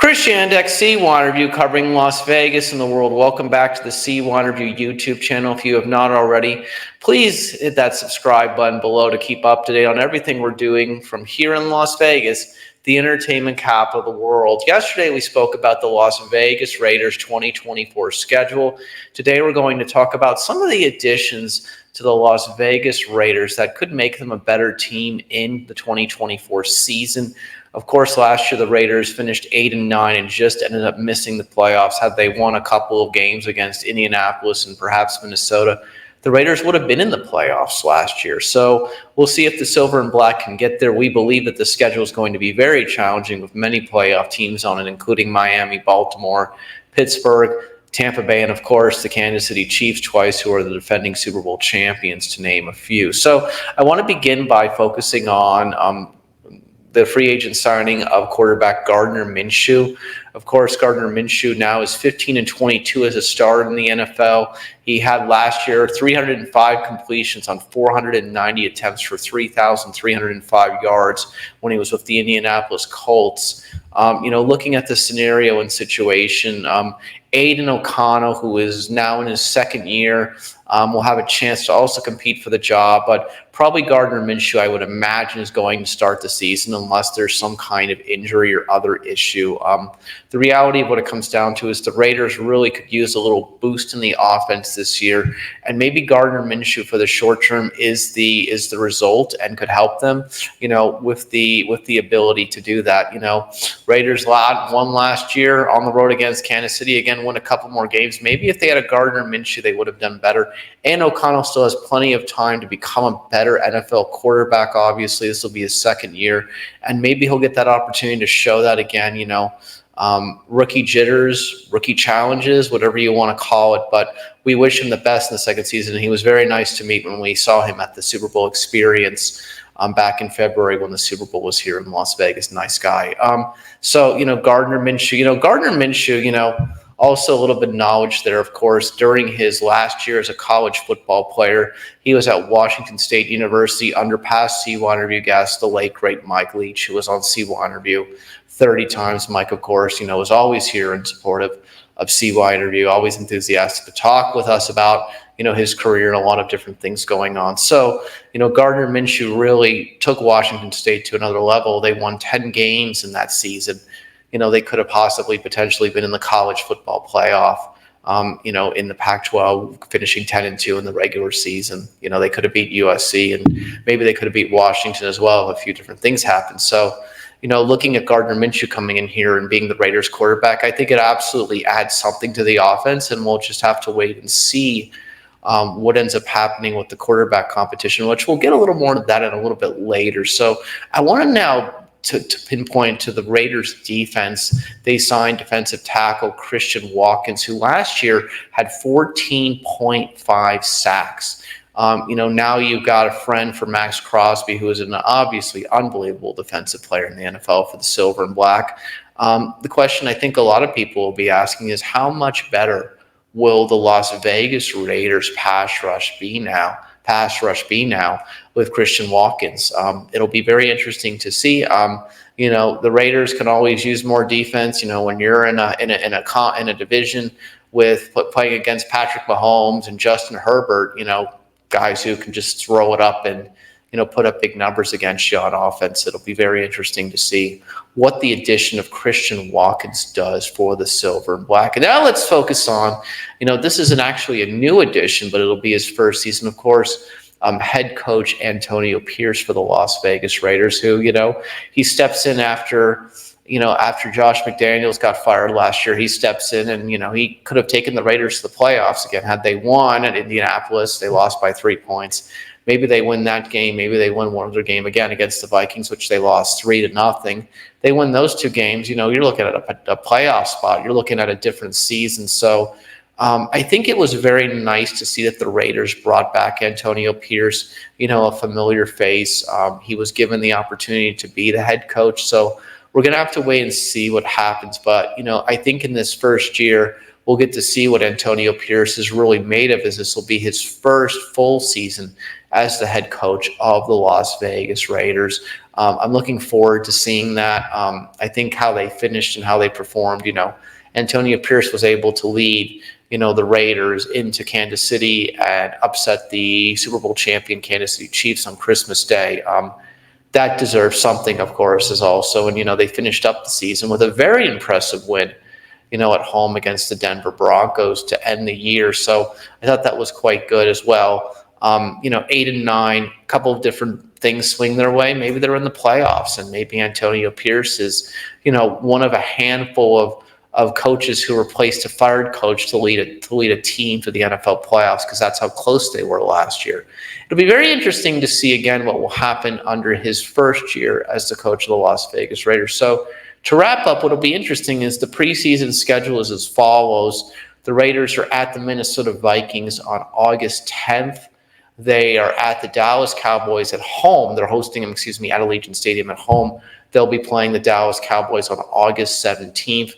Christian Index CYInterview covering Las Vegas and the world. Welcome back to the CYInterview YouTube channel. If you have not already, please hit that subscribe button below to keep up to date on everything we're doing from here in Las Vegas, the entertainment capital of the world. Yesterday, we spoke about the Las Vegas Raiders 2024 schedule. Today, we're going to talk about some of the additions to the Las Vegas Raiders that could make them a better team in the 2024 season. Of course, last year the Raiders finished 8-9 and just ended up missing the playoffs. Had they won a couple of games against Indianapolis and perhaps Minnesota, the Raiders would have been in the playoffs last year. So we'll see if the Silver and Black can get there. We believe that the schedule is going to be very challenging with many playoff teams on it, including Miami, Baltimore, Pittsburgh, Tampa Bay, and of course the Kansas City Chiefs twice, who are the defending Super Bowl champions, to name a few. So I want to begin by focusing on the free agent signing of quarterback Gardner Minshew. Of course, Gardner Minshew now is 15-22 as a starter in the NFL. He had last year 305 completions on 490 attempts for 3,305 yards when he was with the Indianapolis Colts. Looking at the scenario and situation, Aiden O'Connell, who is now in his second year, will have a chance to also compete for the job, but probably Gardner Minshew, I would imagine, is going to start the season unless there's some kind of injury or other issue. The reality of what it comes down to is the Raiders really could use a little boost in the offense this year, and maybe Gardner Minshew for the short term is the result and could help them, with the ability to do that. Raiders won last year on the road against Kansas City. Again, won a couple more games. Maybe if they had a Gardner Minshew, they would have done better. And O'Connell still has plenty of time to become a better NFL quarterback. Obviously, this will be his second year, and maybe he'll get that opportunity to show that again. Rookie jitters, rookie challenges, whatever you want to call it. But we wish him the best in the second season. He was very nice to meet when we saw him at the Super Bowl experience back in February when the Super Bowl was here in Las Vegas. Nice guy. Gardner Minshew, also a little bit of knowledge there, of course. During his last year as a college football player, he was at Washington State University under past CYInterview guest, the late, great Mike Leach, who was on CYInterview 30 times. Mike, of course, was always here in support of CYInterview, always enthusiastic to talk with us about, his career and a lot of different things going on. So, Gardner Minshew really took Washington State to another level. They won 10 games in that season. They could have potentially been in the college football playoff, in the Pac-12, finishing 10-2 in the regular season. They could have beat USC, and maybe they could have beat Washington as well. A few different things happened. So, looking at Gardner Minshew coming in here and being the Raiders quarterback, I think it absolutely adds something to the offense, and we'll just have to wait and see what ends up happening with the quarterback competition, which we'll get a little more into that in a little bit later. So I want to now to pinpoint to the Raiders defense. They signed defensive tackle Christian Watkins, who last year had 14.5 sacks. Now you've got a friend for Max Crosby, who is an obviously unbelievable defensive player in the NFL for the Silver and Black. The question I think a lot of people will be asking is, how much better will the Las Vegas Raiders pass rush be now with Christian Watkins? It'll be very interesting to see. The Raiders can always use more defense. When you're in a division with playing against Patrick Mahomes and Justin Herbert, guys who can just throw it up and put up big numbers against you on offense. It'll be very interesting to see what the addition of Christian Watkins does for the Silver and Black. And now let's focus on, this isn't actually a new addition, but it'll be his first season, of course. Head coach Antonio Pierce for the Las Vegas Raiders, who, he steps in after Josh McDaniels got fired last year. He steps in and, he could have taken the Raiders to the playoffs again. Had they won at Indianapolis, they lost by 3 points. Maybe they win that game. Maybe they win one other game again against the Vikings, which they lost 3-0. They win those two games. You're looking at a playoff spot. You're looking at a different season. So I think it was very nice to see that the Raiders brought back Antonio Pierce, a familiar face. He was given the opportunity to be the head coach. So we're going to have to wait and see what happens. But, I think in this first year, we'll get to see what Antonio Pierce is really made of, as this will be his first full season as the head coach of the Las Vegas Raiders. I'm looking forward to seeing that. I think how they finished and how they performed, Antonio Pierce was able to lead, the Raiders into Kansas City and upset the Super Bowl champion Kansas City Chiefs on Christmas Day. That deserves something, of course, as also. And, they finished up the season with a very impressive win, at home against the Denver Broncos to end the year. So I thought that was quite good as well. 8-9, a couple of different things swing their way. Maybe they're in the playoffs, and maybe Antonio Pierce is, one of a handful of coaches who replaced a fired coach to lead a team to the NFL playoffs, because that's how close they were last year. It'll be very interesting to see again what will happen under his first year as the coach of the Las Vegas Raiders. So to wrap up, what'll be interesting is the preseason schedule is as follows. The Raiders are at the Minnesota Vikings on August 10th. They are at the Dallas Cowboys at home. They're hosting them, at Allegiant Stadium at home. They'll be playing the Dallas Cowboys on August 17th.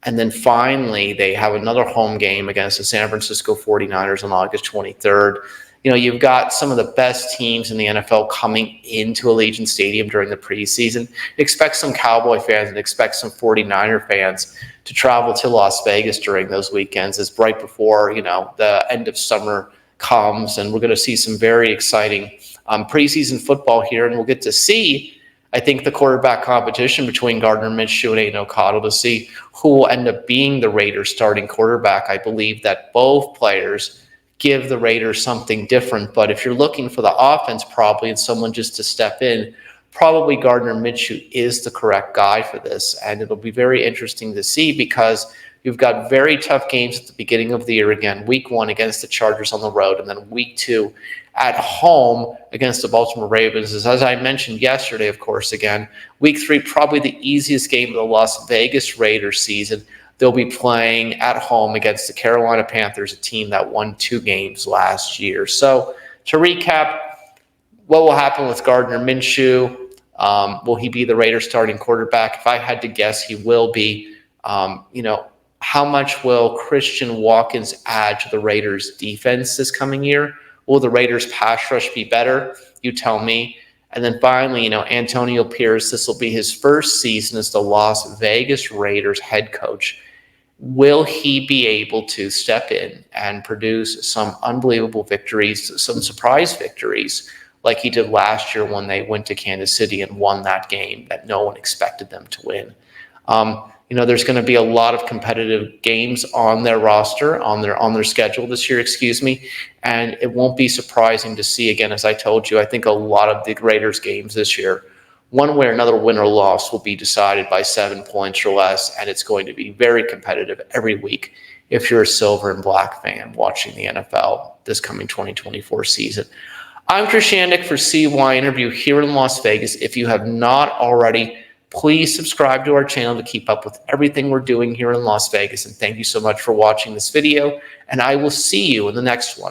And then finally, they have another home game against the San Francisco 49ers on August 23rd. You've got some of the best teams in the NFL coming into Allegiant Stadium during the preseason. Expect some Cowboy fans and expect some 49er fans to travel to Las Vegas during those weekends. It's right before, the end of summer comes, and we're going to see some very exciting preseason football here, and we'll get to see, I think, the quarterback competition between Gardner Minshew and Aiden O'Connell to see who will end up being the Raiders' starting quarterback. I believe that both players give the Raiders something different, but if you're looking for the offense probably and someone just to step in, probably Gardner Minshew is the correct guy for this, and it'll be very interesting to see because you've got very tough games at the beginning of the year again. Week 1 against the Chargers on the road, and then week 2 at home against the Baltimore Ravens. As I mentioned yesterday, of course, again, week 3, probably the easiest game of the Las Vegas Raiders season. They'll be playing at home against the Carolina Panthers, a team that won 2 games last year. So to recap, what will happen with Gardner Minshew? Will he be the Raiders starting quarterback? If I had to guess, he will be. How much will Christian Watkins add to the Raiders defense this coming year? Will the Raiders pass rush be better? You tell me. And then finally, Antonio Pierce, this will be his first season as the Las Vegas Raiders head coach. Will he be able to step in and produce some unbelievable victories, some surprise victories, like he did last year when they went to Kansas City and won that game that no one expected them to win? There's going to be a lot of competitive games on their roster, on their schedule this year, and it won't be surprising to see, again, as I told you, I think a lot of the Raiders games this year, one way or another, win or loss, will be decided by 7 points or less, and it's going to be very competitive every week if you're a silver and black fan watching the NFL this coming 2024 season. I'm Chris Shandick for CYInterview here in Las Vegas. If you have not already, please subscribe to our channel to keep up with everything we're doing here in Las Vegas. And thank you so much for watching this video, and I will see you in the next one.